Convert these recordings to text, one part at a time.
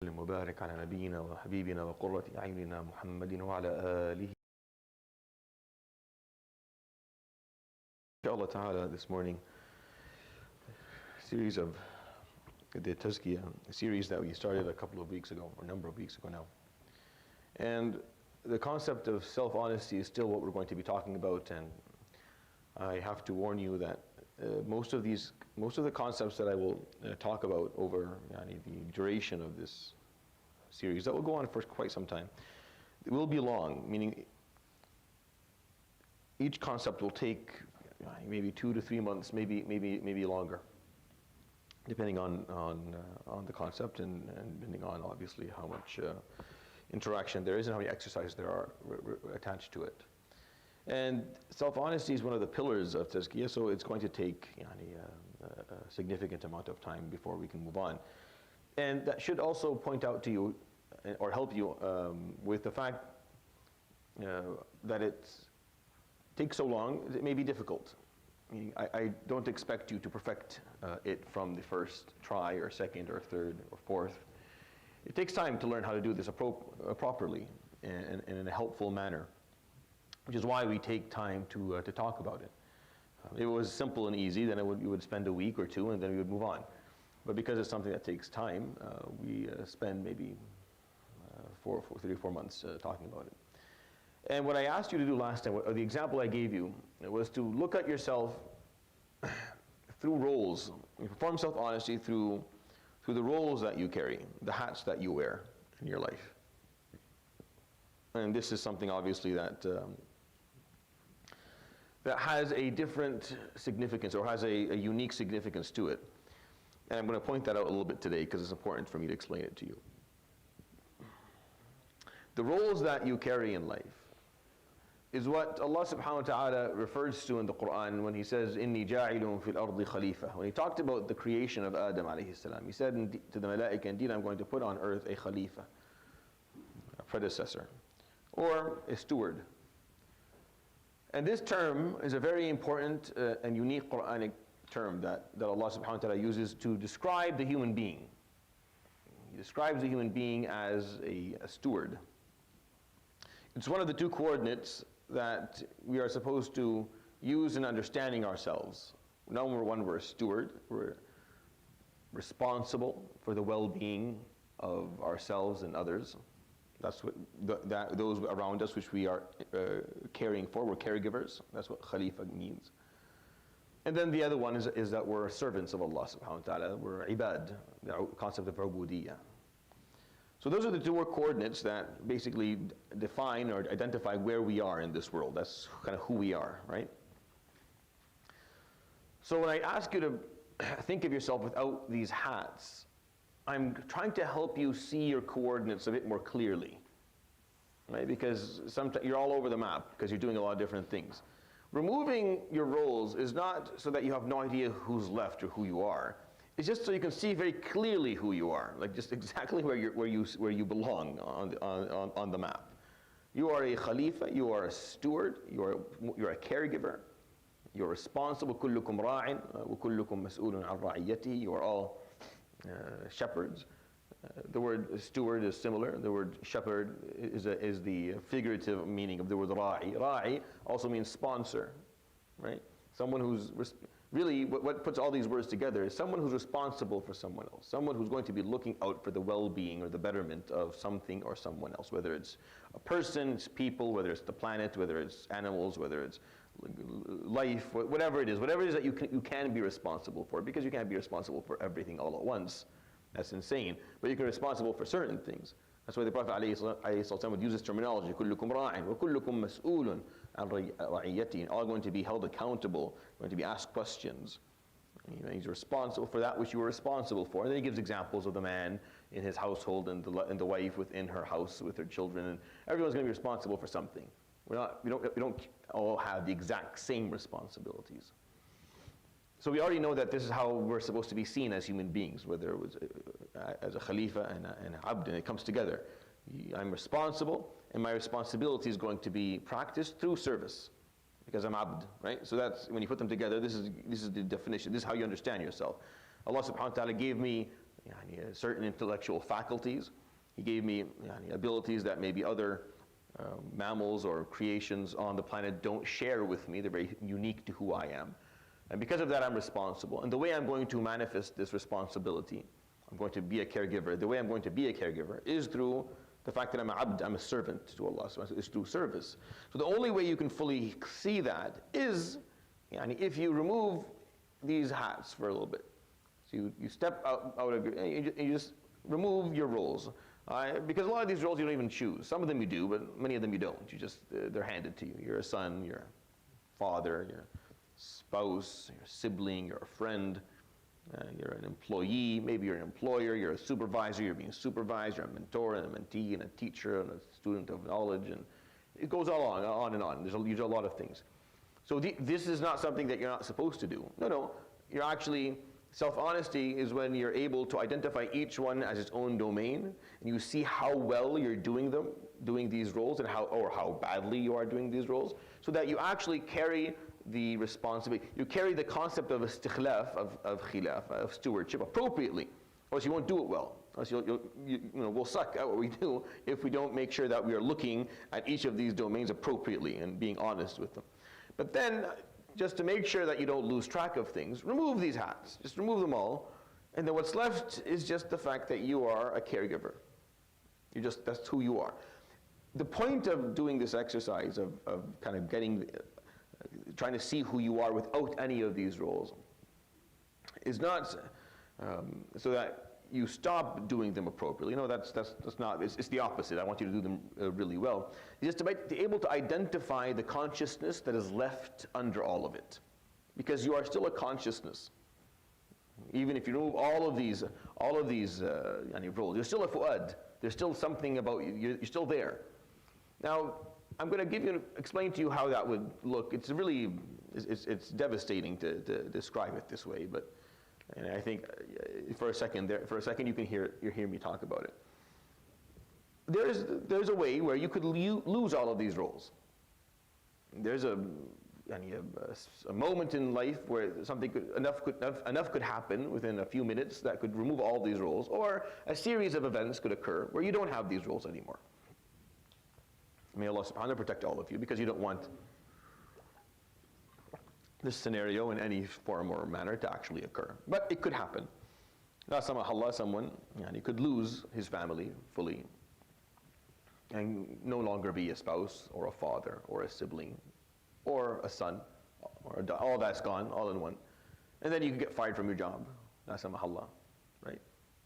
المبارك على نبينا وحبيبنا وقرة أعيننا محمد وعلى آله. Inshallah ta'ala, this morning, series of the Tazkiyah, a series that we started a couple of weeks ago, or a number of weeks ago now. And the concept of self-honesty is still what we're going to be talking about, and I have to warn you that most of the concepts that I will talk about over the duration of this series, that will go on for quite some time, it will be long, meaning each concept will take maybe 2 to 3 months, maybe longer, depending on the concept and depending on obviously how much interaction there is and how many exercises there are attached to it. And self-honesty is one of the pillars of Tazkiyah, so it's going to take a significant amount of time before we can move on. And that should also point out to you, or help you with the fact that it takes so long, it may be difficult. I don't expect you to perfect it from the first try, or second, or third, or fourth. It takes time to learn how to do this properly and in a helpful manner, which is why we take time to talk about it. If it was simple and easy, then we would spend a week or two and then we would move on. But because it's something that takes time, we spend maybe 3 or 4 months talking about it. And what I asked you to do last time, or the example I gave you, was to look at yourself through roles. You perform self-honesty through the roles that you carry, the hats that you wear in your life. And this is something obviously that has a different significance, or has a unique significance to it. And I'm going to point that out a little bit today because it's important for me to explain it to you. The roles that you carry in life is what Allah subhanahu wa ta'ala refers to in the Quran when He says, إِنِّي جَاعِلٌ فِي الْأَرْضِ خَلِيفَةً. When He talked about the creation of Adam alayhi salam, He said to the Malaika, indeed I'm going to put on earth a khalifa, a predecessor, or a steward. And this term is a very important and unique Quranic term that Allah subhanahu wa ta'ala uses to describe the human being. He describes the human being as a steward. It's one of the 2 coordinates that we are supposed to use in understanding ourselves. Number one, we're a steward. We're responsible for the well-being of ourselves and others. That's what those around us, which we are caring for. We're caregivers. That's what Khalifa means. And then the other one is that we're servants of Allah subhanahu wa ta'ala. We're ibad, the concept of ubudiyyah. So those are the 2 coordinates that basically define or identify where we are in this world. That's kind of who we are, right? So when I ask you to think of yourself without these hats, I'm trying to help you see your coordinates a bit more clearly, right? Because sometimes you're all over the map because you're doing a lot of different things. Removing your roles is not so that you have no idea who's left or who you are. It's just so you can see very clearly who you are, like just exactly where you belong on the map. You are a khalifa, you are a steward, you're a caregiver, you're responsible. كلكم راع وكلكم مسؤول عن رعيته. You are all shepherds. The word steward is similar. The word shepherd is the figurative meaning of the word ra'i. Ra'i also means sponsor, right? Someone who's really, what puts all these words together is someone who's responsible for someone else, someone who's going to be looking out for the well-being or the betterment of something or someone else, whether it's a person, it's people, whether it's the planet, whether it's animals, whether it's life, whatever it is that you can be responsible for, because you can't be responsible for everything all at once. That's insane. But you can be responsible for certain things. That's why the Prophet ﷺ would use this terminology, كُلُّكُمْ رَاعٍ وَكُلُّكُمْ مَسْئُولٌ عَنْ رَعِيَّتِهِ. All going to be held accountable, going to be asked questions. He's responsible for that which you were responsible for. And then he gives examples of the man in his household and the wife within her house with her children. And everyone's going to be responsible for something. We don't all have the exact same responsibilities. So we already know that this is how we're supposed to be seen as human beings, whether it was as a khalifa and an abd, and it comes together. I'm responsible, and my responsibility is going to be practiced through service, because I'm abd, right? So that's, when you put them together, this is the definition. This is how you understand yourself. Allah subhanahu wa ta'ala gave me certain intellectual faculties. He gave me abilities that maybe other mammals or creations on the planet don't share with me. They're very unique to who I am. And because of that, I'm responsible. And the way I'm going to manifest this responsibility, I'm going to be a caregiver. The way I'm going to be a caregiver is through the fact that I'm a servant to Allah, is through service. So the only way you can fully see that is if you remove these hats for a little bit. So you step out of your, you just remove your roles. Because a lot of these roles you don't even choose. Some of them you do, but many of them you don't. They're handed to you. You're a son, you're a father, you're a spouse, you're a sibling, you're a friend, you're an employee, maybe you're an employer, you're a supervisor, you're being supervised, you're a mentor and a mentee and a teacher and a student of knowledge, and it goes on and on. There's a lot of things. So this is not something that you're not supposed to do. No, you're actually, self-honesty is when you're able to identify each one as its own domain, and you see how well you're doing these roles, and how badly you are doing these roles, so that you actually carry the responsibility. You carry the concept of istikhlaf, of khilaf, of stewardship appropriately, or else you won't do it well. Or else we'll suck at what we do if we don't make sure that we are looking at each of these domains appropriately and being honest with them. But then, just to make sure that you don't lose track of things, remove these hats. Just remove them all. And then what's left is just the fact that you are a caregiver. That's who you are. The point of doing this exercise of kind of trying to see who you are without any of these roles is not so that you stop doing them appropriately. No, that's not, it's the opposite. I want you to do them really well. It's just to be able to identify the consciousness that is left under all of it. Because you are still a consciousness. Even if you remove all of these roles, you're still a fu'ad. There's still something about you, you're still there. Now, I'm going to explain to you how that would look. It's really, it's devastating to describe it this way, but and I think for a second you can hear me talk about it. There's a way where you could lose all of these roles. There's a moment in life where enough could happen within a few minutes that could remove all these roles, or a series of events could occur where you don't have these roles anymore. May Allah subhanahu wa ta'ala protect all of you, because you don't want this scenario in any form or manner to actually occur. But it could happen. La samahallah, someone could lose his family fully and no longer be a spouse or a father or a sibling or a son, or all that's gone, all in one. And then you can get fired from your job. La samahallah, right?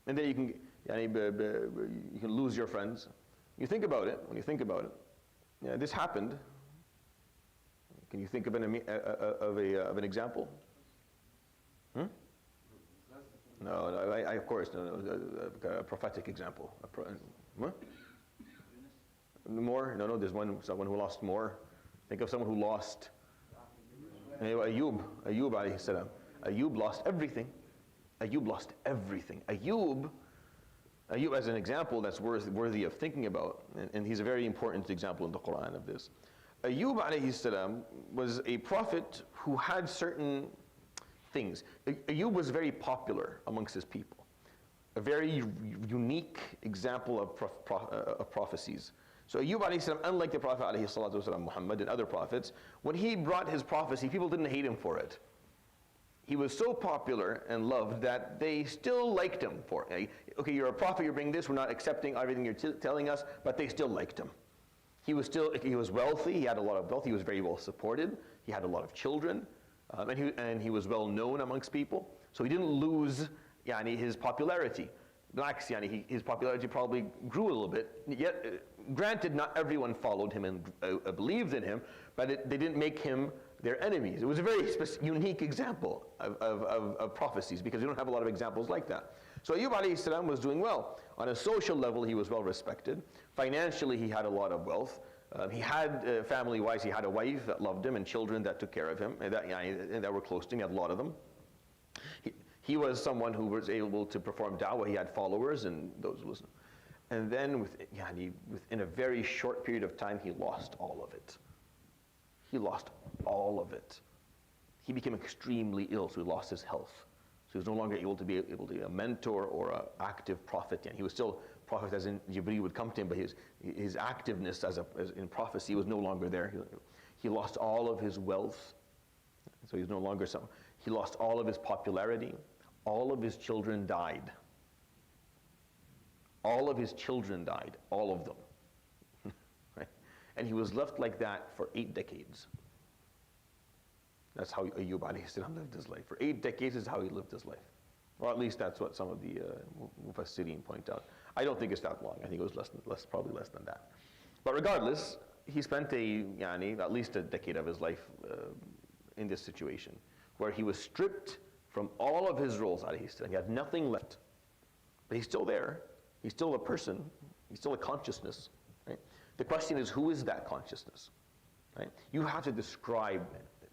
And then you can lose your friends. When you think about it, this happened. Can you think of an example? No, of course, a prophetic example. What? More? No, there's someone who lost more. Think of someone who lost. Ayub alayhi salam. Ayub lost everything. Ayub, as an example that's worthy of thinking about, and he's a very important example in the Quran of this. Ayub alayhi salam was a prophet who had certain things. Ayub was very popular amongst his people. A very unique example of prophecies. So Ayub alayhi salam, unlike the Prophet alayhi salatu wasalam, Muhammad and other prophets, when he brought his prophecy, people didn't hate him for it. He was so popular and loved that they still liked him for it. Okay, you're a prophet, you're bringing this, we're not accepting everything you're telling us, but they still liked him. He was wealthy, he had a lot of wealth, he was very well supported, he had a lot of children, and he was well known amongst people. So he didn't lose his popularity. Blacks, his popularity probably grew a little bit. Yet, granted, not everyone followed him and believed in him, but they didn't make him their enemies. It was a very unique example of prophecies, because we don't have a lot of examples like that. So Ayub alayhi salam was doing well. On a social level, he was well respected. Financially, he had a lot of wealth. He had, family-wise, he had a wife that loved him and children that took care of him, and that were close to him. He had a lot of them. He was someone who was able to perform da'wah. He had followers, and those listened. And then within a very short period of time, he lost all of it. He lost all of it. He became extremely ill, so he lost his health. he was no longer able to be a mentor or an active prophet. And he was still prophet, as in Jibreel would come to him, but his activeness as in prophecy was no longer there. He lost all of his wealth, so he's no longer some. He lost all of his popularity. All of his children died. All of his children died, all of them. Right? And he was left like that for 8 decades. That's how Ayyub alayhi salam lived his life. For 8 decades is how he lived his life. Or at least that's what some of the Mufassirin point out. I don't think it's that long. I think it was probably less than that. But regardless, he spent at least a decade of his life in this situation, where he was stripped from all of his roles alayhi salam. He had nothing left. But he's still there. He's still a person. He's still a consciousness. Right? The question is, who is that consciousness? Right? You have to describe it.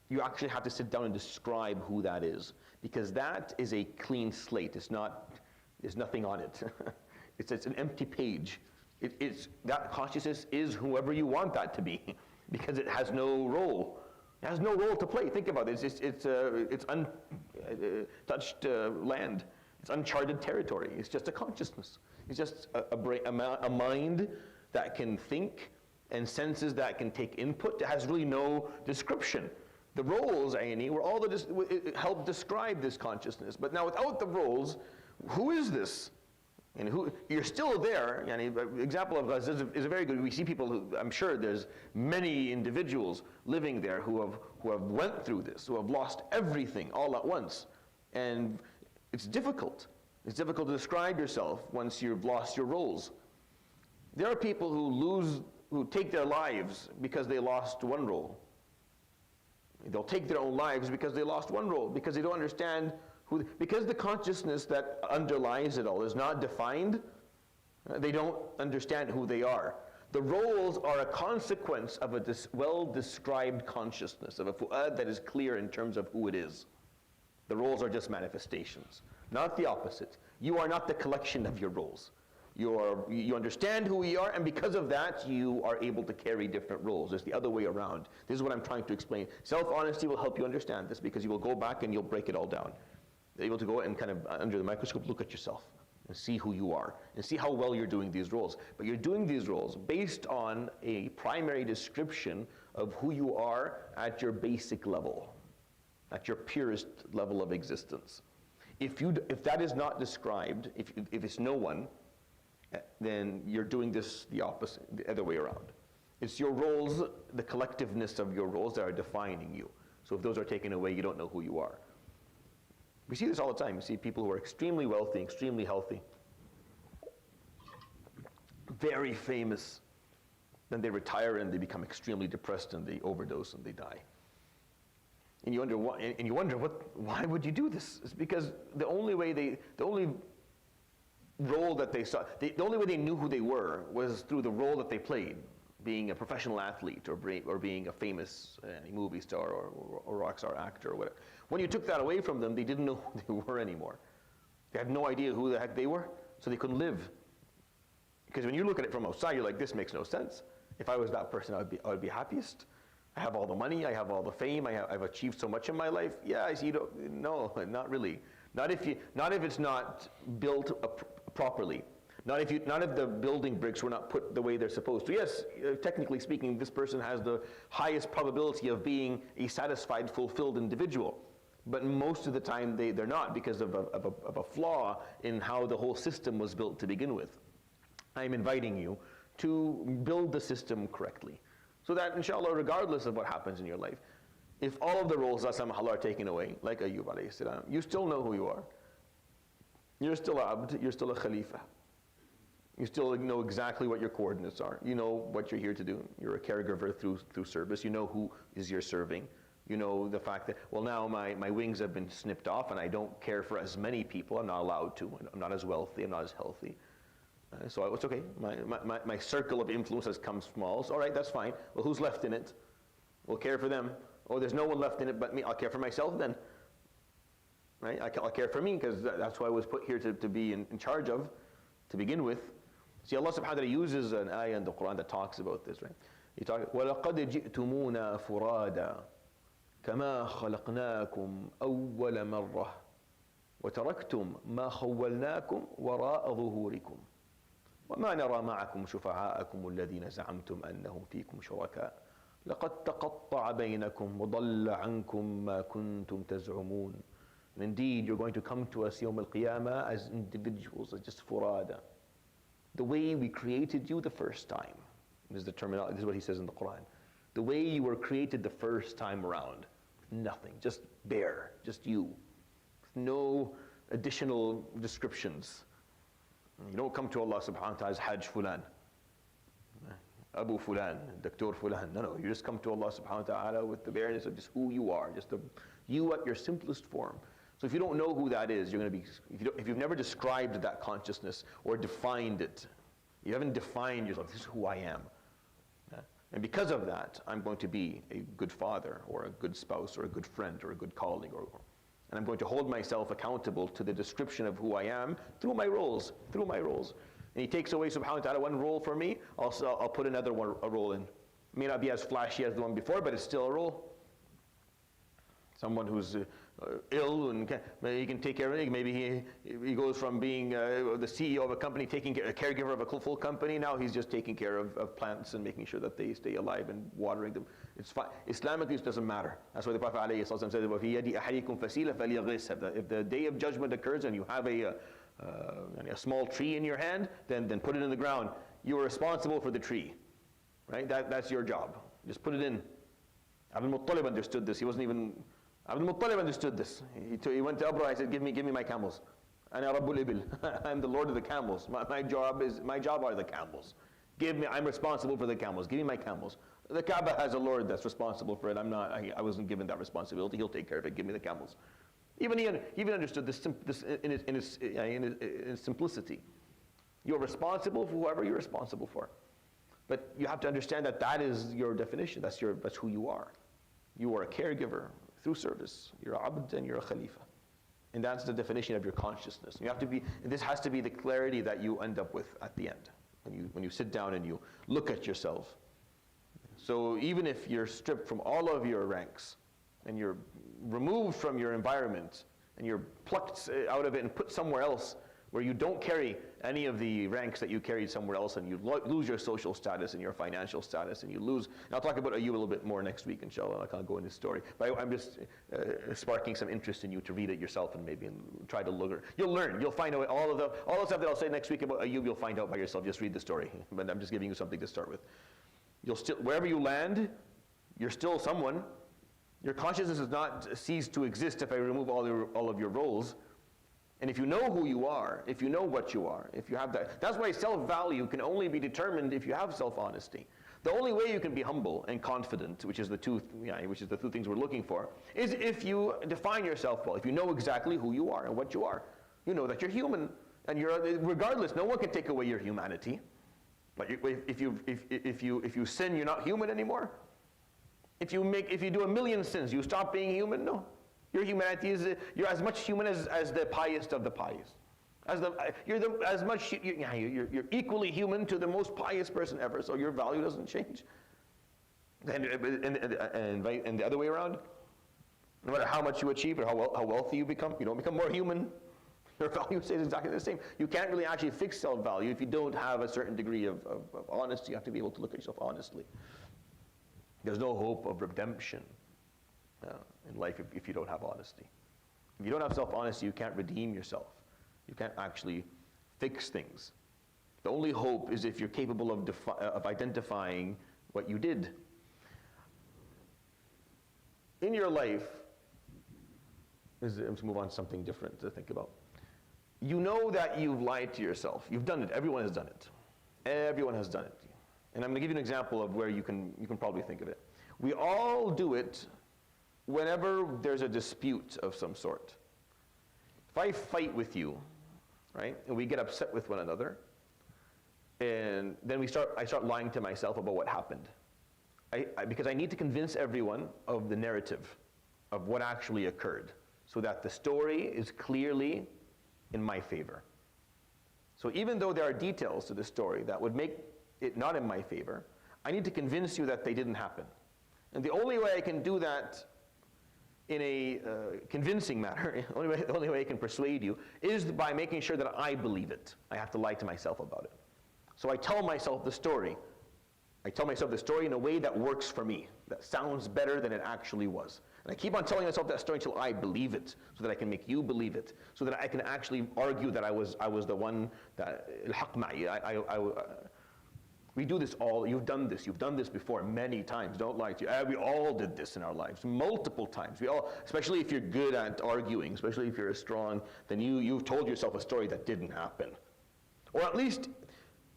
You actually have to sit down and describe who that is, because that is a clean slate. There's nothing on it. It's an empty page. That consciousness is whoever you want that to be, because it has no role. It has no role to play. Think about it. It's untouched land. It's uncharted territory. It's just a consciousness. It's just a mind that can think and senses that can take input. It has really no description. The roles, were all it help describe this consciousness. But now without the roles, who is this? And you're still there. Example of us is a very good. We see people who, I'm sure there's many individuals living there who have went through this, who have lost everything all at once. And it's difficult. It's difficult to describe yourself once you've lost your roles. There are people who take their lives because they lost one role. They'll take their own lives because they lost one role, because they don't understand because the consciousness that underlies it all is not defined. They don't understand who they are. The roles are a consequence of a well-described consciousness, of a fu'ad that is clear in terms of who it is. The roles are just manifestations, not the opposite. You are not the collection of your roles. You understand who you are, and because of that, you are able to carry different roles. It's the other way around. This is what I'm trying to explain. Self-honesty will help you understand this, because you will go back and you'll break it all down. You're able to go and kind of, under the microscope, look at yourself and see who you are, and see how well you're doing these roles. But you're doing these roles based on a primary description of who you are at your basic level, at your purest level of existence. If that is not described, if it's no one, then you're doing this the opposite, the other way around. It's your roles, the collectiveness of your roles that are defining you. So if those are taken away, you don't know who you are. We see this all the time. You see people who are extremely wealthy, extremely healthy, very famous, then they retire and they become extremely depressed and they overdose and they die. And you wonder why would you do this? It's because the only role that they saw, the only way they knew who they were was through the role that they played, being a professional athlete or being a famous movie star or rock star actor or whatever. When you took that away from them, they didn't know who they were anymore. They had no idea who the heck they were, so they couldn't live. Because when you look at it from outside, you're like, this makes no sense. If I was that person, I would be happiest. I have all the money, I have all the fame, I've achieved so much in my life. Yeah, I see. No, not really. Not if it's not built properly. Not if the building bricks were not put the way they're supposed to. Yes, technically speaking, this person has the highest probability of being a satisfied, fulfilled individual. But most of the time they're not, because of a flaw in how the whole system was built to begin with. I'm inviting you to build the system correctly, so that inshallah, regardless of what happens in your life, if all of the roles that somehow are taken away, like Ayyub alayhi salam, you still know who you are. You're still abd, you're still a khalifa. You still know exactly what your coordinates are. You know what you're here to do. You're a caregiver through service. You know who is you're serving. You know the fact that, well, now my wings have been snipped off and I don't care for as many people. I'm not allowed to. I'm not as wealthy. I'm not as healthy. So it's okay. My circle of influence has come small. So, all right, that's fine. Well, who's left in it? We'll care for them. Oh, there's no one left in it but me. I'll care for myself then. Right? I'll care for me, because that's who I was put here to be in charge of, to begin with. See, Allah subhanahu wa ta'ala uses an ayah in the Quran that talks about this, right? He talks, وَلَقَدْ جِئْتُمُونَا فُرَادًا كما خلقناكم أول مرة وتركتم ما خولناكم وراء ظهوركم وما نرى معكم شفعاءكم الذين زعمتم أنهم فيكم شركاء لقد تقطع بينكم وضل عنكم ما كنتم تزعمون. And indeed, you're going to come to us يوم القيامة as individuals, as just furada. The way we created you the first time. This is the terminology, this is what he says in the Quran. The way you were created the first time around. Nothing, just bare, just you. No additional descriptions. You don't come to Allah subhanahu wa ta'ala as Hajj Fulan, Abu Fulan, Dr. Fulan. No, you just come to Allah subhanahu wa ta'ala with the bareness of just who you are, just you at your simplest form. So if you don't know who that is, you're going to be, if you've never described that consciousness or defined it, you haven't defined yourself, this is who I am. And because of that, I'm going to be a good father or a good spouse or a good friend or a good colleague, and I'm going to hold myself accountable to the description of who I am through my roles. And he takes away subhanahu wa ta'ala one role for me, I'll put another a role in. It may not be as flashy as the one before, but it's still a role. Someone who's ill and he can take care of it. Maybe he goes from being the CEO of a company, taking a caregiver of a full company. Now he's just taking care of plants and making sure that they stay alive and watering them. It's fine. Islamically, it doesn't matter. That's why the Prophet ﷺ said, وَفِي يَدِ أَحَدِكُمْ فَسِيلَ فَلْيَغْرِسْهَا. If the day of judgment occurs and you have a small tree in your hand, then put it in the ground. You are responsible for the tree, right? That's your job. Just put it in. Abdul Muttalib understood this. Abdul Muttalib understood this. He went to Abraha and said, give me my camels. Ana Rabbul Ibil. I'm the Lord of the camels. My job are the camels. I'm responsible for the camels. Give me my camels. The Kaaba has a Lord that's responsible for it. I wasn't given that responsibility. He'll take care of it. Give me the camels. Even he understood this in its simplicity. You're responsible for whoever you're responsible for. But you have to understand that is your definition. That's who you are. You are a caregiver through service. You're a abd and you're a khalifa. And that's the definition of your consciousness. This has to be the clarity that you end up with at the end. When you sit down and you look at yourself. So even if you're stripped from all of your ranks and you're removed from your environment and you're plucked out of it and put somewhere else where you don't carry any of the ranks that you carried somewhere else, and you lose your social status and your financial status, and you lose, and I'll talk about you a little bit more next week, inshallah. I can't go into the story, but I'm just sparking some interest in you to read it yourself and maybe try to look. You'll learn. You'll find out all the stuff that I'll say next week about Ayyub. You'll find out by yourself. Just read the story. But I'm just giving you something to start with. You'll still, wherever you land, you're still someone. Your consciousness does not cease to exist if I remove all of your roles. And if you know who you are, if you know what you are, if you have that, that's why self-value can only be determined if you have self-honesty. The only way you can be humble and confident, which is the two things we're looking for, is if you define yourself well. If you know exactly who you are and what you are, you know that you're human, and regardless, no one can take away your humanity. But if you sin, you're not human anymore. If you do a million sins, you stop being human? No. Your humanity you're as much human as the pious of the pious. You're equally human to the most pious person ever, so your value doesn't change. And the other way around, no matter how much you achieve or how wealthy you become, you don't become more human. Your value stays exactly the same. You can't really actually fix self-value if you don't have a certain degree of honesty. You have to be able to look at yourself honestly. There's no hope of redemption in life if you don't have honesty. If you don't have self-honesty, you can't redeem yourself. You can't actually fix things. The only hope is if you're capable of identifying what you did. In your life, let's move on to something different to think about. You know that you've lied to yourself. You've done it. Everyone has done it. Everyone has done it. And I'm going to give you an example of where you can probably think of it. We all do it whenever there's a dispute of some sort. If I fight with you, right, and we get upset with one another, and then I start lying to myself about what happened. Because I need to convince everyone of the narrative of what actually occurred, so that the story is clearly in my favor. So even though there are details to the story that would make it not in my favor, I need to convince you that they didn't happen. And the only way I can do that in a convincing manner, the only way I can persuade you, is by making sure that I believe it. I have to lie to myself about it. So I tell myself the story. I tell myself the story in a way that works for me, that sounds better than it actually was. And I keep on telling myself that story until I believe it, so that I can make you believe it, so that I can actually argue that I was the one that الحق معي. We do this all. You've done this before many times. Don't lie to you. We all did this in our lives multiple times. We all, especially if you're good at arguing, especially if you're strong, then you've told yourself a story that didn't happen, or at least.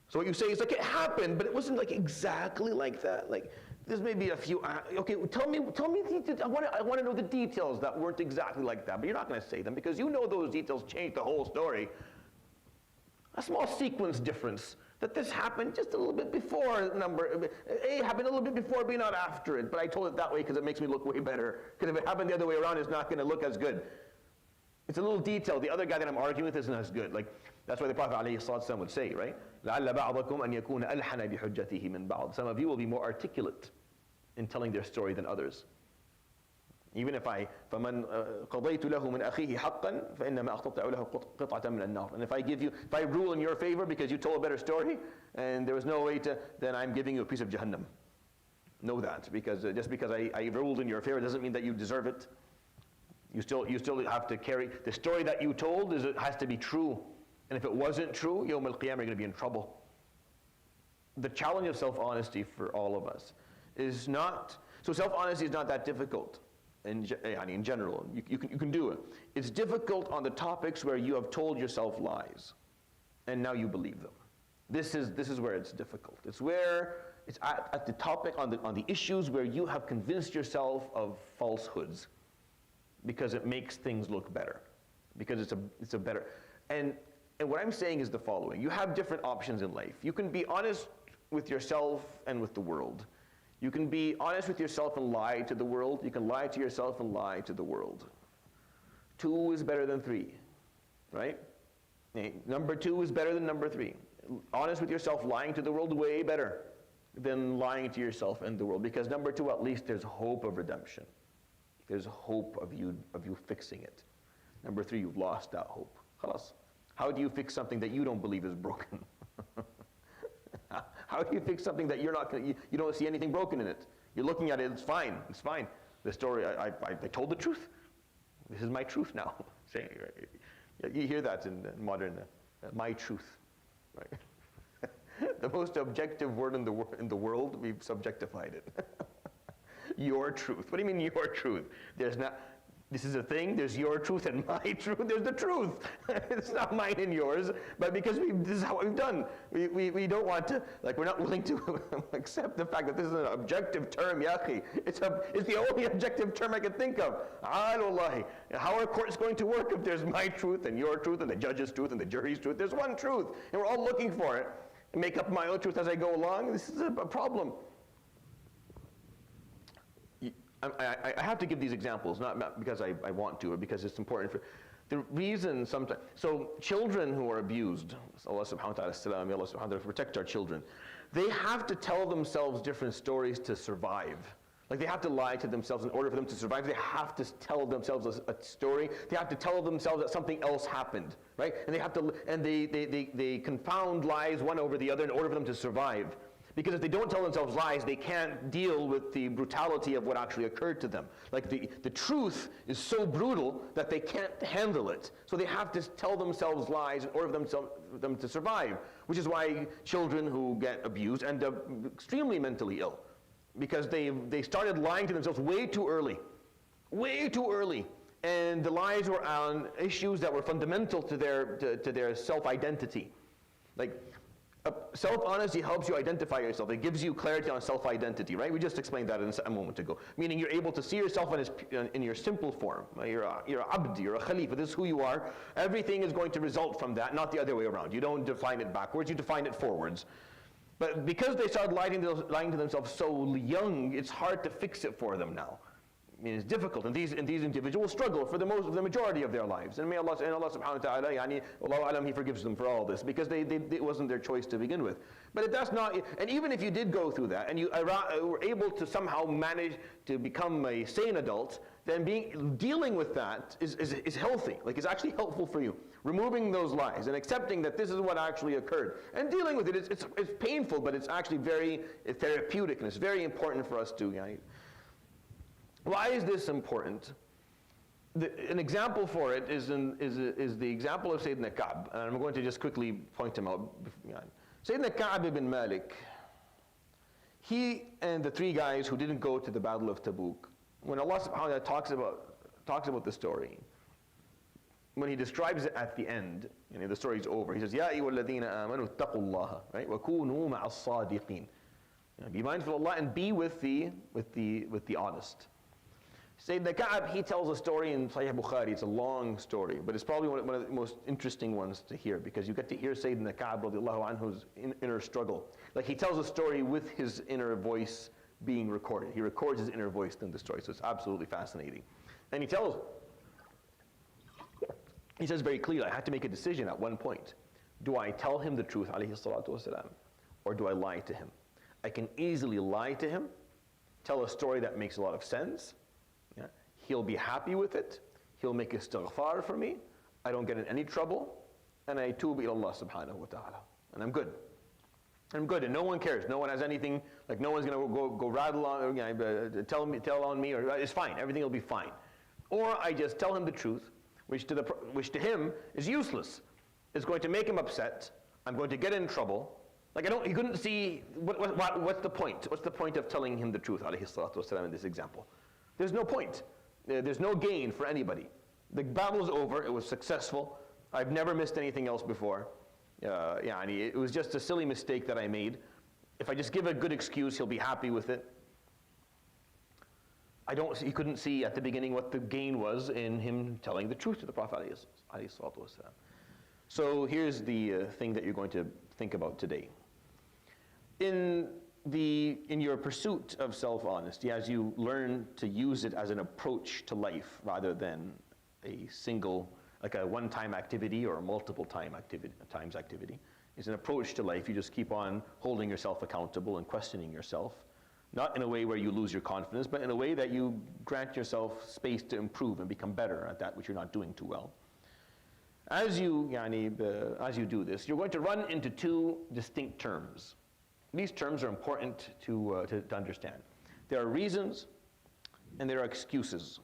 So what you say is like it happened, but it wasn't like exactly like that. Like there's maybe a few. Okay, tell me. I want to know the details that weren't exactly like that. But you're not going to say them because you know those details change the whole story. A small sequence difference. That this happened just a little bit before A happened a little bit before B, not after it. But I told it that way because it makes me look way better. Because if it happened the other way around, it's not going to look as good. It's a little detail. The other guy that I'm arguing with isn't as good. Like that's why the Prophet ﷺ would say, right? لَعَلَّ بَعْضَكُمْ أَنْ يَكُونَ أَلْحَنَ بِحُجَّتِهِ مِنْ بَعْضٍ. Some of you will be more articulate in telling their story than others. Even if فَمَنْ قَضَيْتُ لَهُ مِنْ أَخِيهِ حَقًّا فَإِنَّمَا أَخْطَأْتُ لَهُ قِطْعَةً مِنَ النَّارِ. And if I rule in your favor because you told a better story, and there was no way to, then I'm giving you a piece of Jahannam. Know that, because just because I ruled in your favor doesn't mean that you deserve it. You still have to carry the story that you told. It has to be true, and if it wasn't true, Yawm al-Qiyamah, you're going to be in trouble. The challenge of self-honesty for all of us is not. So self-honesty is not that difficult. In general, you can do it. It's difficult on the topics where you have told yourself lies, and now you believe them. This is where it's difficult. It's where it's at the topic on the issues where you have convinced yourself of falsehoods, because it makes things look better, because it's a better. And what I'm saying is the following: you have different options in life. You can be honest with yourself and with the world. You can be honest with yourself and lie to the world. You can lie to yourself and lie to the world. 2 is better than 3, right? Number 2 is better than number 3. Honest with yourself, lying to the world, way better than lying to yourself and the world. Because number 2, at least there's hope of redemption. There's hope of you fixing it. Number 3, you've lost that hope. Khalas. How do you fix something that you don't believe is broken? How do you fix something that you don't see anything broken in it? You're looking at it, it's fine. The story, I told the truth. This is my truth now. You hear that in modern, my truth, right? The most objective word in the world, we've subjectified it. Your truth. What do you mean your truth? This is a thing, there's your truth and my truth, there's the truth. It's not mine and yours, but because this is how we've done. We don't want to, we're not willing to accept the fact that this is an objective term, ya akhi. It's the only objective term I can think of. Wallahi. How are courts going to work if there's my truth and your truth and the judge's truth and the jury's truth? There's one truth, and we're all looking for it. And make up my own truth as I go along. This is a problem. I have to give these examples, not because I want to, or because it's important. The reason sometimes, so children who are abused, Allah subhanahu wa ta'ala, may Allah subhanahu wa ta'ala protect our children, they have to tell themselves different stories to survive. Like they have to lie to themselves in order for them to survive. They have to tell themselves a story. They have to tell themselves that something else happened, right? And they confound lies one over the other in order for them to survive. Because if they don't tell themselves lies, they can't deal with the brutality of what actually occurred to them. Like the truth is so brutal that they can't handle it. So they have to tell themselves lies in order for them to survive. Which is why children who get abused end up extremely mentally ill. Because they started lying to themselves way too early. Way too early. And the lies were on issues that were fundamental to their self-identity. Like, self-honesty helps you identify yourself. It gives you clarity on self-identity, right? We just explained that a moment ago. Meaning you're able to see yourself in your simple form. You're a abd, you're a khalifa, this is who you are. Everything is going to result from that, not the other way around. You don't define it backwards, you define it forwards. But because they started lying to themselves so young, it's hard to fix it for them now. I mean, it's difficult, and these individuals struggle for the majority of their lives. And may Allah subhanahu wa ta'ala, Allahu alam, He forgives them for all this, because it wasn't their choice to begin with. But that's not, and even if you did go through that, and you were able to somehow manage to become a sane adult, then dealing with that is healthy. Like, it's actually helpful for you. Removing those lies and accepting that this is what actually occurred. And dealing with it, it's painful, but it's actually very therapeutic, and it's very important for us to. Why is this important? An example for it is the example of Sayyidina Ka'b, and I'm going to just quickly point him out. Sayyidina Ka'b ibn Malik, he and the three guys who didn't go to the Battle of Tabuk, when Allah subhanahu wa ta'ala talks about the story, when he describes it at the end, the story's over, he says, Ya ayyuhalladhina amanu ittaqullaha, right? Wa kunu ma'as sadiqin. Be mindful of Allah and be with the honest. Sayyidina Ka'b, he tells a story in Sahih Bukhari. It's a long story, but it's probably one of the most interesting ones to hear, because you get to hear Sayyidina Ka'b radiallahu anhu's inner struggle. Like, he tells a story with his inner voice being recorded. He records his inner voice in the story, so it's absolutely fascinating. And he says very clearly, I had to make a decision at one point. Do I tell him the truth, alayhi salatu wasalam, or do I lie to him? I can easily lie to him, tell a story that makes a lot of sense. He'll be happy with it. He'll make istighfar for me. I don't get in any trouble. And I tube ila Allah subhanahu wa ta'ala. And I'm good. I'm good, and no one cares. No one has anything, like no one's going to go rattle on, tell on me, or it's fine. Everything will be fine. Or I just tell him the truth, which to him is useless. It's going to make him upset. I'm going to get in trouble. Like, he couldn't see, what's the point? What's the point of telling him the truth, alayhi salatu wasalam, in this example? There's no point. There's no gain for anybody. The battle's over. It was successful. I've never missed anything else before. It was just a silly mistake that I made. If I just give a good excuse, he'll be happy with it. He couldn't see at the beginning what the gain was in him telling the truth to the Prophet ﷺ. So here's the thing that you're going to think about today. In your pursuit of self-honesty, as you learn to use it as an approach to life rather than a single, like a one-time activity or a multiple times activity, it's an approach to life. You just keep on holding yourself accountable and questioning yourself, not in a way where you lose your confidence, but in a way that you grant yourself space to improve and become better at that which you're not doing too well. As you do this, you're going to run into two distinct terms. These terms are important to understand. There are reasons and there are excuses,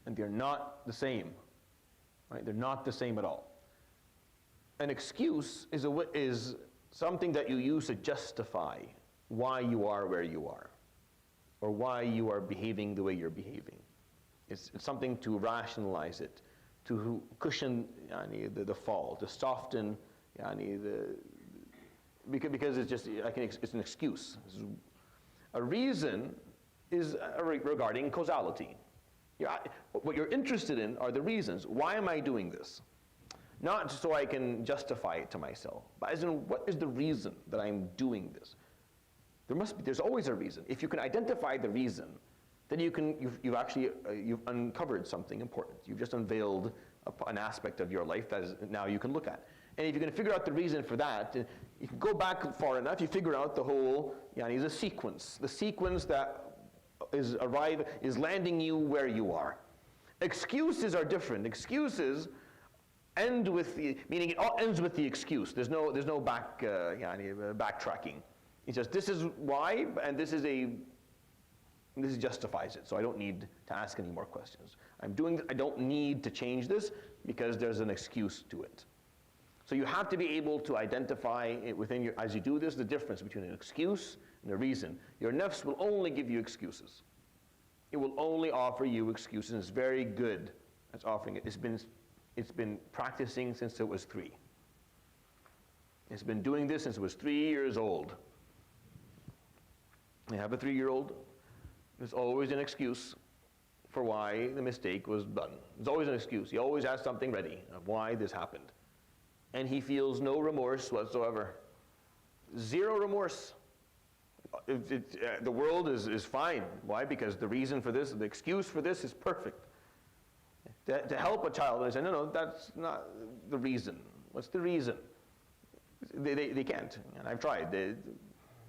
and they're not the same. Right? They're not the same at all. An excuse is something that you use to justify why you are where you are, or why you are behaving the way you're behaving. It's something to rationalize it, to cushion the fall, to soften because it's just it's an excuse. A reason is regarding causality. What you're interested in are the reasons. Why am I doing this? Not so I can justify it to myself, but as in, what is the reason that I'm doing this? There's always a reason. If you can identify the reason, then you've uncovered something important. You've just unveiled an aspect of your life that now you can look at. And if you can figure out the reason for that, you can go back far enough, you figure out the whole, the sequence. The sequence that is landing you where you are. Excuses are different. Excuses end with meaning it all ends with the excuse. There's no backtracking. It's just, this is why, and this justifies it. So I don't need to ask any more questions. I don't need to change this because there's an excuse to it. So you have to be able to identify as you do this, the difference between an excuse and a reason. Your nafs will only give you excuses. It will only offer you excuses, and it's very good at offering it. It's been practicing since it was 3. It's been doing this since it was 3 years old. You have a 3-year-old, there's always an excuse for why the mistake was done. There's always an excuse. He always has something ready of why this happened. And he feels no remorse whatsoever. 0 remorse. The world is fine. Why? Because the reason for this, the excuse for this is perfect. To help a child, I say, no, that's not the reason. What's the reason? They can't. And I've tried. It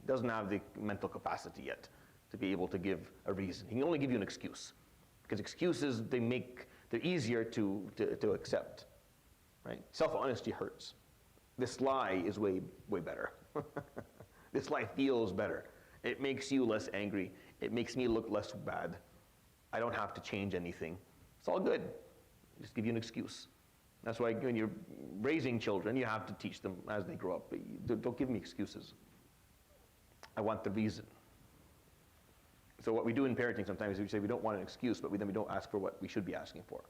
doesn't have the mental capacity yet to be able to give a reason. He can only give you an excuse. Because excuses, they're easier to accept, right? Self-honesty hurts. This lie is way better. This lie feels better. It makes you less angry. It makes me look less bad. I don't have to change anything. It's all good. Just give you an excuse. That's why when you're raising children, you have to teach them as they grow up. Don't give me excuses. I want the reason. So what we do in parenting sometimes is we say we don't want an excuse, but then we don't ask for what we should be asking for.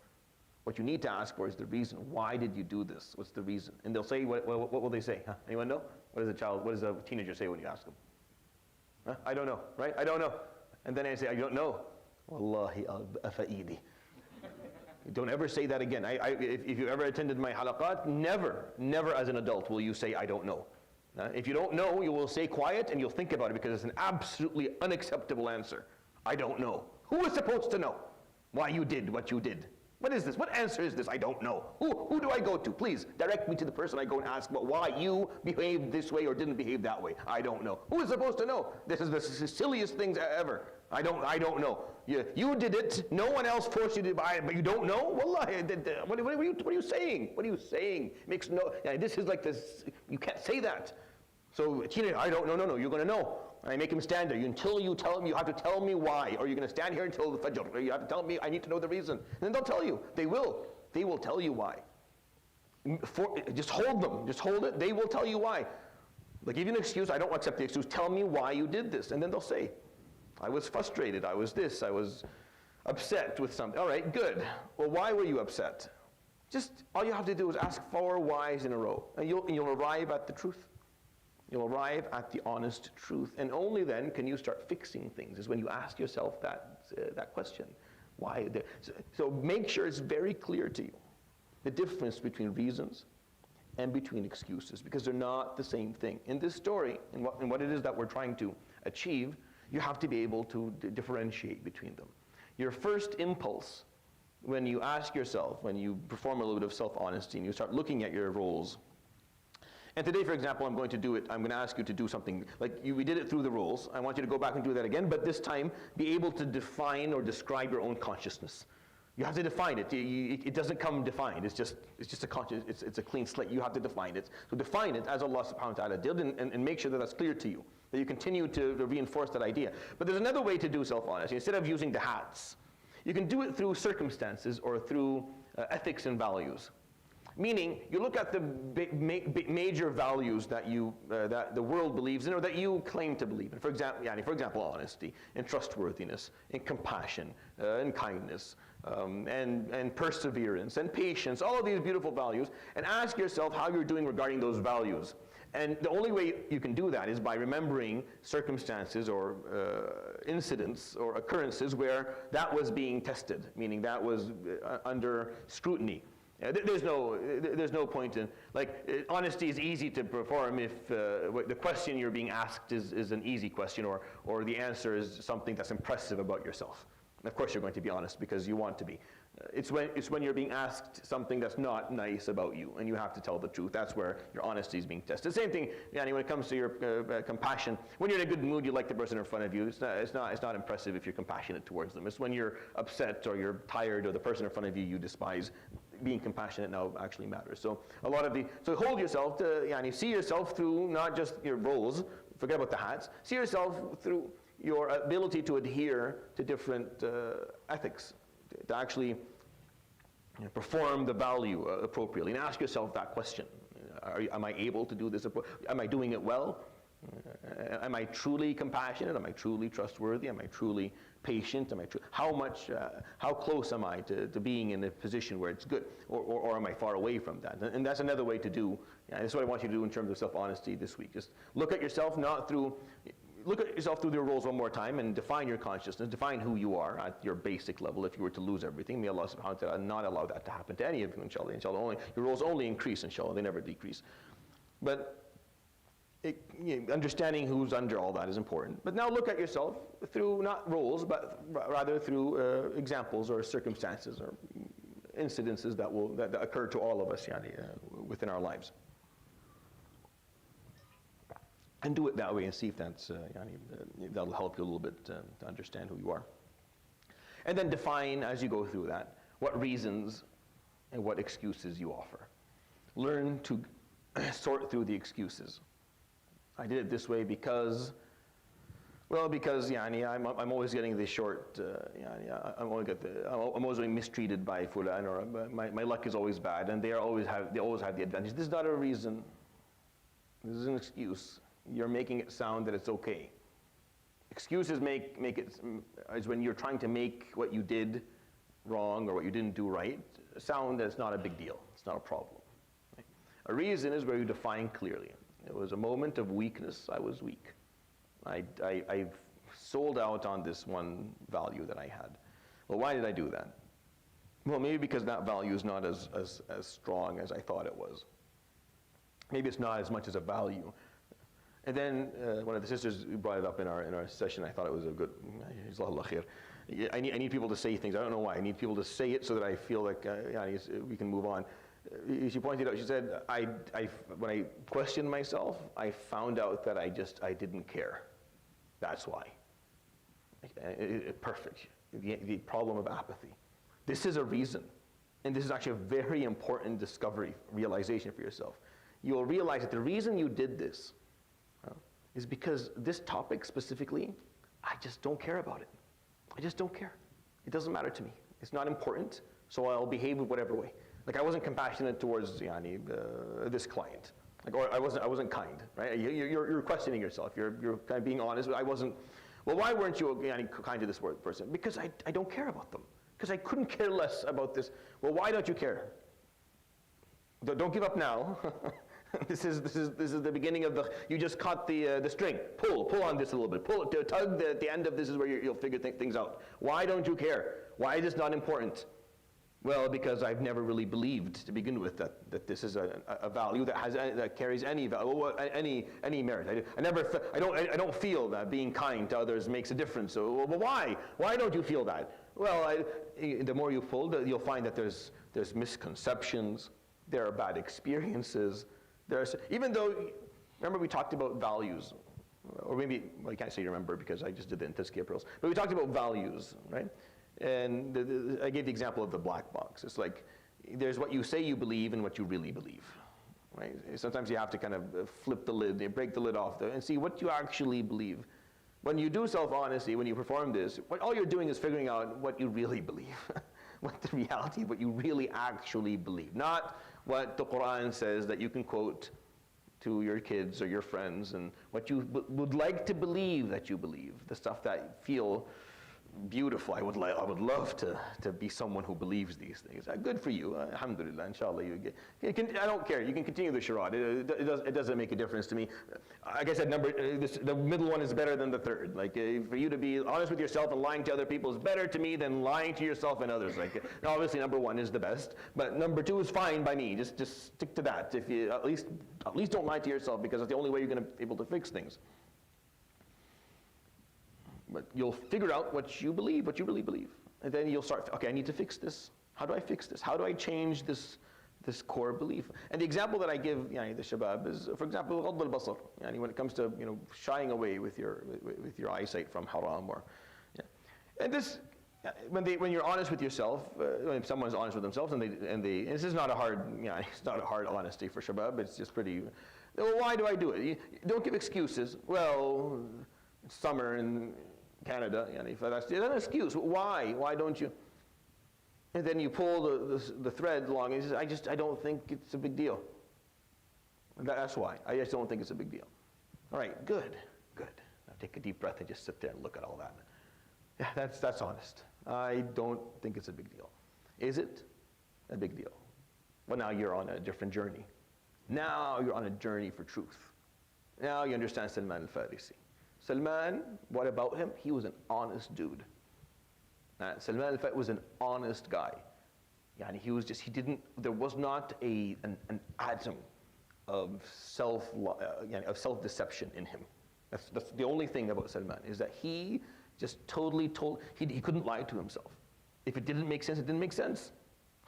What you need to ask for is the reason. Why did you do this? What's the reason? And they'll say, what will they say? Huh? Anyone know? What does a teenager say when you ask them? Huh? I don't know, right? I don't know. And then I say, I don't know. Wallahi afa'idi. Don't ever say that again. If you ever attended my halaqat, never as an adult will you say, I don't know. If you don't know, you will stay quiet and you'll think about it, because it's an absolutely unacceptable answer. I don't know. Who is supposed to know why you did what you did? What is this? What answer is this? I don't know. Who do I go to? Please direct me to the person I go and ask about why you behaved this way or didn't behave that way. I don't know. Who is supposed to know? This is the silliest things ever. I don't know. You did it. No one else forced you to buy it, but you don't know? Wallahi, what are you saying? What are you saying? It makes no. This is like this. You can't say that. So teenager, I don't know. No, you're going to know. I make him stand there until you tell him. You have to tell me why, or you're going to stand here until the fajr. You have to tell me. I need to know the reason. And then they'll tell you. They will. They will tell you why. Just hold them. Just hold it. They will tell you why. They'll give you an excuse. I don't accept the excuse. Tell me why you did this, and then they'll say, I was frustrated. I was this. I was upset with something. All right, good. Well, why were you upset? Just all you have to do is ask 4 whys in a row, and you'll arrive at the truth. You'll arrive at the honest truth, and only then can you start fixing things. Is when you ask yourself that question. Why? So make sure it's very clear to you the difference between reasons and between excuses, because they're not the same thing. In this story, and what it is that we're trying to achieve, you have to be able to differentiate between them. Your first impulse, when you ask yourself, when you perform a little bit of self-honesty and you start looking at your roles. And today, for example, I'm going to ask you to do something, we did it through the rules. I want you to go back and do that again, but this time, be able to define or describe your own consciousness. You have to define it. It doesn't come defined. It's just it's a clean slate. You have to define it. So define it as Allah subhanahu wa ta'ala did, and make sure that that's clear to you, that you continue to reinforce that idea. But there's another way to do self-honesty. Instead of using the hats, you can do it through circumstances or through ethics and values. Meaning, you look at the major values that the world believes in, or that you claim to believe in. For example, honesty, and trustworthiness, and compassion, and kindness, and perseverance, and patience. All of these beautiful values, and ask yourself how you're doing regarding those values. And the only way you can do that is by remembering circumstances or incidents or occurrences where that was being tested, meaning that was under scrutiny. There's no point in, honesty is easy to perform if the question you're being asked is an easy question, or the answer is something that's impressive about yourself. And of course you're going to be honest because you want to be. It's when you're being asked something that's not nice about you, and you have to tell the truth. That's where your honesty is being tested. Same thing, when it comes to your compassion. When you're in a good mood, you like the person in front of you. It's not impressive if you're compassionate towards them. It's when you're upset or you're tired or the person in front of you despise. Being compassionate now actually matters. So hold yourself to, see yourself through not just your roles. Forget about the hats. See yourself through your ability to adhere to different ethics, to actually perform the value appropriately, and ask yourself that question. Am I able to do this? Am I doing it well? Am I truly compassionate? Am I truly trustworthy? Am I truly patient? How close am I to being in a position where it's good? Or am I far away from that? And that's another way to do, that's what I want you to do in terms of self-honesty this week. Just look at yourself through your roles one more time and define your consciousness, define who you are at your basic level if you were to lose everything. May Allah subhanahu wa ta'ala not allow that to happen to any of you, inshallah. Inshallah, your roles only increase, inshallah, they never decrease. But understanding who's under all that is important. But now look at yourself through not roles, but rather through examples or circumstances or incidences that occur to all of us within our lives. And do it that way and see if that'll help you a little bit to understand who you are. And then define, as you go through that, what reasons and what excuses you offer. Learn to sort through the excuses. I did it this way because, well, because I'm always getting the short, I'm always being mistreated by fulan, or my luck is always bad, and they always have the advantage. This is not a reason. This is an excuse. You're making it sound that it's okay. Excuses make it, is when you're trying to make what you did wrong or what you didn't do right sound that it's not a big deal. It's not a problem. Right? A reason is where you define clearly. It was a moment of weakness. I was weak. I sold out on this one value that I had. Well, why did I do that? Well, maybe because that value is not as strong as I thought it was. Maybe it's not as much as a value. And then one of the sisters brought it up in our session. I thought it was a good, I need people to say things. I don't know why. I need people to say it so that I feel like we can move on. She pointed out, she said, when I questioned myself, I found out that I didn't care. That's why. Perfect. The problem of apathy. This is a reason. And this is actually a very important discovery, realization for yourself. You'll realize that the reason you did this is because this topic specifically, I just don't care about it. I just don't care. It doesn't matter to me. It's not important, so I'll behave in whatever way. Like I wasn't compassionate towards this client. Like, or I wasn't kind, right? You're questioning yourself. You're kind of being honest. But I wasn't. Well, why weren't you kind to this person? Because I don't care about them. Because I couldn't care less about this. Well, why don't you care? Don't give up now. This is the beginning of the. You just caught the string. Pull on this a little bit. Tug at the end of this is where you'll figure things out. Why don't you care? Why is this not important? Well, because I've never really believed to begin with that this is a value that carries any value, any merit. I don't feel that being kind to others makes a difference. So, well, why? Why don't you feel that? Well, the more you pull, you'll find that there's misconceptions, there are bad experiences. Even though, remember we talked about values, or maybe well, I can't say remember because I just did the Tazkiyah pearls. But we talked about values, right? And I gave the example of the black box. It's like there's what you say you believe and what you really believe, right? Sometimes you have to kind of flip the lid, break the lid off and see what you actually believe. When you do self-honesty, when you perform this, all you're doing is figuring out what you really believe, what the reality, what you really actually believe, not what the Quran says that you can quote to your kids or your friends, and what you would like to believe that you believe, the stuff that you feel beautiful. I would love to be someone who believes these things. Good for you, alhamdulillah, inshallah. I don't care. You can continue the charade. It doesn't make a difference to me. Like I said, the middle one is better than the third. Like for you to be honest with yourself and lying to other people is better to me than lying to yourself and others. Like obviously number one is the best, but number two is fine by me. Just stick to that. If you at least don't lie to yourself, because that's the only way you're going to be able to fix things. But you'll figure out what you believe, what you really believe. And then you'll start, okay, I need to fix this. How do I fix this? How do I change this core belief? And the example that I give the shabab is, for example, غض البصر. When it comes to shying away with your eyesight from haram. And this, when you're honest with yourself, when someone's honest with themselves, and this is not a hard, it's not a hard honesty for shabab. It's just pretty. Well, why do I do it? Don't give excuses. Well, it's summer in Canada, that's an excuse. Why? Why don't you? And then you pull the thread along, and he says, I don't think it's a big deal. That's why. I just don't think it's a big deal. All right, good. Now take a deep breath and just sit there and look at all that. Yeah, that's honest. I don't think it's a big deal. Is it a big deal? Well, now you're on a different journey. Now you're on a journey for truth. Now you understand Salman al-Farisi. Salman, what about him? He was an honest dude. Salman al-Farisi was an honest guy. There was not an atom of self-deception in him. That's the only thing about Salman, is that he just totally he couldn't lie to himself. If it didn't make sense, it didn't make sense.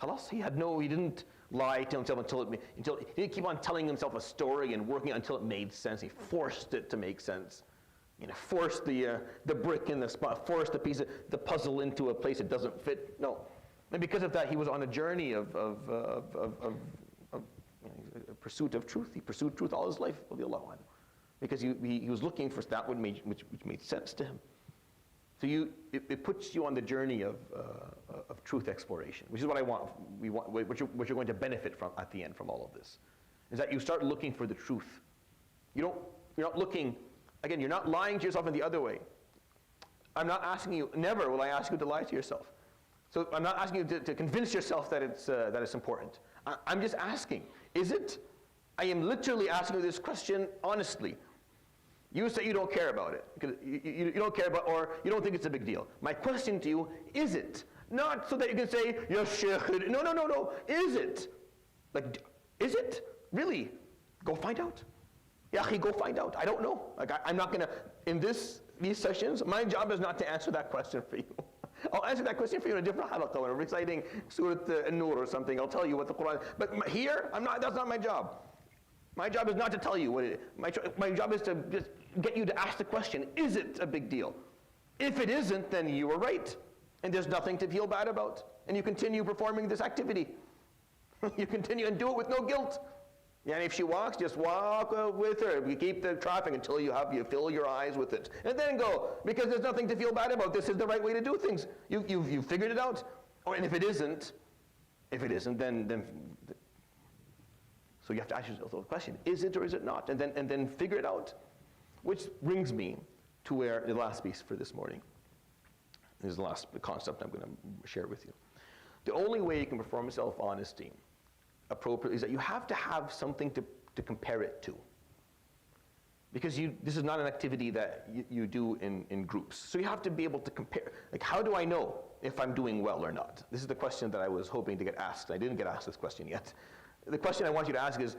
Khalas, he didn't lie to himself until he didn't keep on telling himself a story and working until it made sense. He forced it to make sense. force the brick in the spot, force the piece of the puzzle into a place it doesn't fit. No. And because of that, he was on a journey of pursuit of truth. He pursued truth all his life, because he was looking for that which made sense to him. So it puts you on the journey of truth exploration, which is what what you're going to benefit from at the end from all of this, is that you start looking for the truth. You're not looking, again, you're not lying to yourself in the other way. I'm not asking you, never will I ask you to lie to yourself. So I'm not asking you to convince yourself that it's important. I'm just asking, is it? I am literally asking you this question honestly. You say you don't care about it, because you don't care about, or you don't think it's a big deal. My question to you, is it? Not so that you can say, yes, Sheikh, no, is it? Like, is it? Really? Go find out. Ya akhi, go find out. I don't know. Like, I'm not gonna, in these sessions, my job is not to answer that question for you. I'll answer that question for you in a different halaqah when I'm reciting Surah An-Nur or something. I'll tell you what the Quran, but here, that's not my job. My job is not to tell you what it is. My job is to just get you to ask the question, is it a big deal? If it isn't, then you were right. And there's nothing to feel bad about. And you continue performing this activity. You continue and do it with no guilt. And if she walks, just walk with her. You keep the traffic until you fill your eyes with it. And then go, because there's nothing to feel bad about. This is the right way to do things. You've figured it out. And if it isn't, then so you have to ask yourself the question, is it or is it not? And then figure it out. Which brings me to where the last piece for this morning. This is the last concept I'm going to share with you. The only way you can perform self-honesty appropriately is that you have to have something to compare it to. Because this is not an activity that you do in groups. So you have to be able to compare. Like, how do I know if I'm doing well or not? This is the question that I was hoping to get asked. I didn't get asked this question yet. The question I want you to ask is,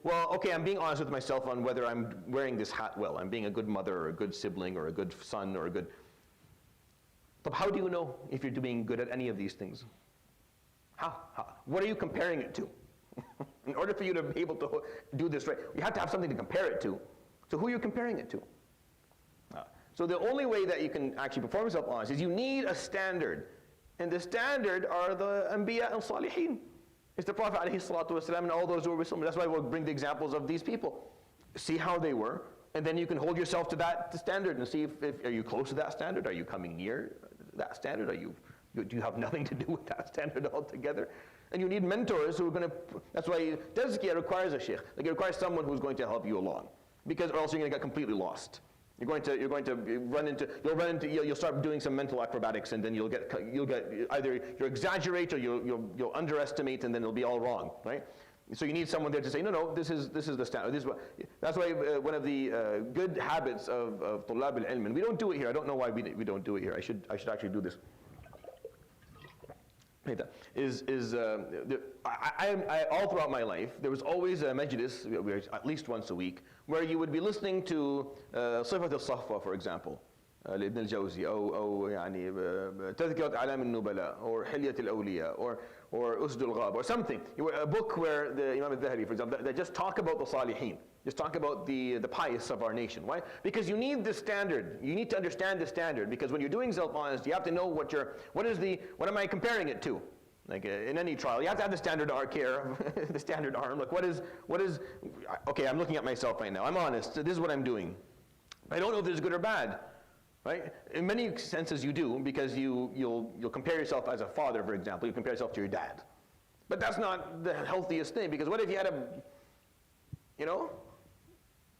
well, okay, I'm being honest with myself on whether I'm wearing this hat well. I'm being a good mother or a good sibling or a good son or a good... But how do you know if you're doing good at any of these things? How? What are you comparing it to? In order for you to be able to do this right, you have to have something to compare it to. So who are you comparing it to? So the only way that you can actually perform self-honesty is you need a standard. And the standard are the Anbiya and Salihin. It's the Prophet ﷺ and all those who were with him. That's why we'll bring the examples of these people. See how they were, and then you can hold yourself to that standard and see if are you close to that standard? Are you coming near that standard? Do you have nothing to do with that standard altogether? And you need mentors who are going to, that's why Tazkiyah requires a sheikh. Like, it requires someone who's going to help you along. Because or else you're going to get completely lost. You'll start doing some mental acrobatics, and then you'll get either you'll exaggerate or you'll underestimate, and then it'll be all wrong, right? So you need someone there to say, no, this is the standard. That's why one of the good habits of Tulab al-Ilm, and we don't do it here. I don't know why we don't do it here. I should actually do this. All throughout my life, there was always a majlis, at least once a week, where you would be listening to Sifat al-Safwa, for example, Ibn al-Jawzi, or Tazkiyah Alam al-Nubala, or Hilyat al-Awliya, or Usd al-Ghab, or something. A book where the Imam al-Dhahabi, for example, that just talk about the Salihin, just talk about the pious of our nation. Why? Because you need the standard. You need to understand the standard, because when you're doing self-honesty, you have to know what am I comparing it to? Like in any trial, you have to have the standard care, the standard arm. Look, what is, okay, I'm looking at myself right now. I'm honest. This is what I'm doing. I don't know if this is good or bad, right? In many senses you do, because you'll compare yourself as a father, for example. You compare yourself to your dad. But that's not the healthiest thing, because what if you had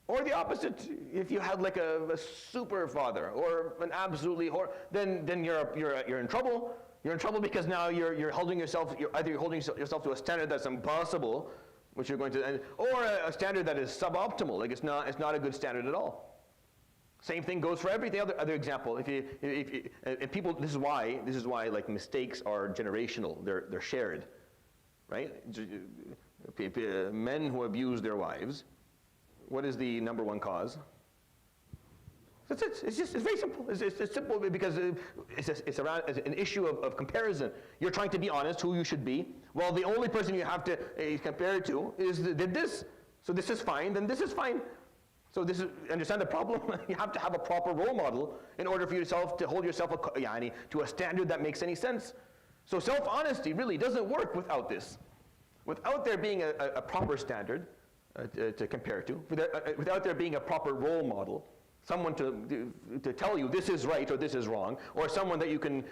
or the opposite, if you had like a super father or an absolutely then you're in trouble. You're in trouble because now you're holding yourself. You're holding yourself to a standard that's impossible, which you're going to, or a standard that is suboptimal. Like it's not a good standard at all. Same thing goes for everything. Other example. If people, this is why like mistakes are generational. They're shared, right? Men who abuse their wives. What is the number one cause? That's it. It's very simple. It's simple because it's around an issue of comparison. You're trying to be honest who you should be. Well, the only person you have to compare it to did this. So this is fine. Then this is fine. So this is, understand the problem? You have to have a proper role model in order for yourself to hold yourself to a standard that makes any sense. So self-honesty really doesn't work without this. Without there being a proper standard to compare to, without there being a proper role model, someone to tell you this is right or this is wrong, or someone that you can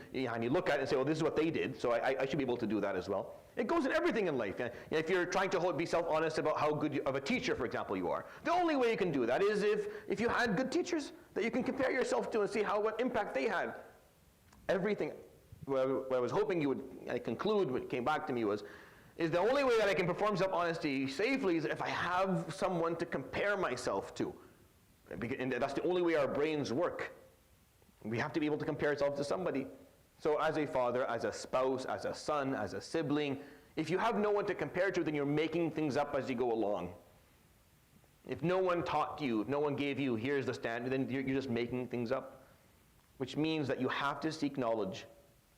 look at and say, well, this is what they did, so I should be able to do that as well. It goes in everything in life. If you're trying to be self-honest about how good of a teacher, for example, you are, the only way you can do that is if you had good teachers that you can compare yourself to and see what impact they had. Everything, what I was hoping you would conclude, what came back to me is the only way that I can perform self-honesty safely is if I have someone to compare myself to. And that's the only way our brains work. We have to be able to compare ourselves to somebody. So as a father, as a spouse, as a son, as a sibling, if you have no one to compare to, then you're making things up as you go along. If no one taught you, if no one gave you, here's the standard, then you're just making things up. Which means that you have to seek knowledge.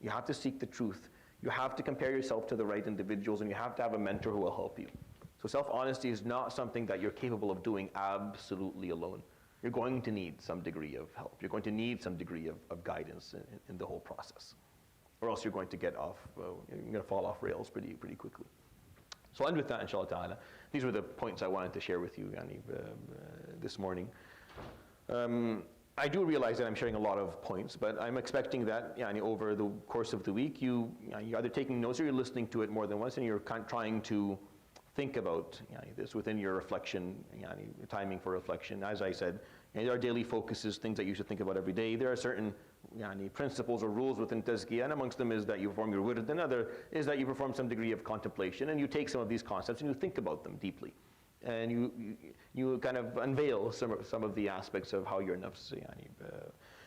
You have to seek the truth. You have to compare yourself to the right individuals, and you have to have a mentor who will help you. So self-honesty is not something that you're capable of doing absolutely alone. You're going to need some degree of help. You're going to need some degree of guidance in the whole process. Or else you're going to get off, you're going to fall off rails pretty quickly. So I'll end with that, inshallah ta'ala. These were the points I wanted to share with you, this morning. I do realize that I'm sharing a lot of points, but I'm expecting that over the course of the week, you're either taking notes or you're listening to it more than once, and you're trying to think about this within your reflection, timing for reflection. As I said, there are daily focuses, things that you should think about every day. There are certain principles or rules within Tazkiyah, and amongst them is that you perform your wird. Another is that you perform some degree of contemplation, and you take some of these concepts and you think about them deeply. And you kind of unveil some of the aspects of how your nafs.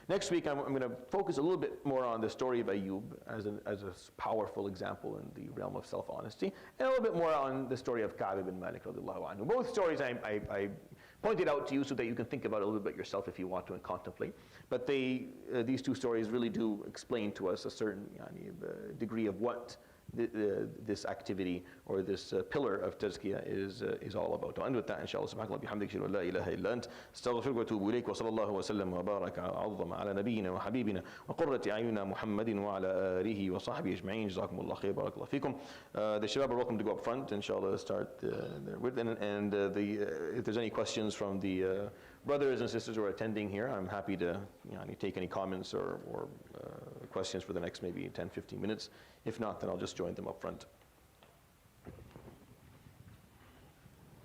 Next week, I'm going to focus a little bit more on the story of Ayub as a powerful example in the realm of self-honesty, and a little bit more on the story of Ka'b ibn Malik radiallahu anhu. Both stories I pointed out to you so that you can think about it a little bit yourself if you want to and contemplate. But these two stories really do explain to us a certain degree of what this activity or this pillar of Tazkiyah is all about. And with that, inshallah, subhanahu wa ta'ala, bihamdik, la ilaha illa ant, astaghfiruka wa atubu ilayk, wa sallallahu wa sallam wa baraka ala nabiyyina wa habibina wa qurrati a'yunina Muhammadin wa ala alihi wa sahbihi ajma'in. Jazakumullah khair, barakallahu fikum. The shabab are welcome to go up front, inshallah, start their wird. And if there's any questions from the brothers and sisters who are attending here, I'm happy to take any comments or questions for the next maybe 10-15 minutes. If not, then I'll just join them up front.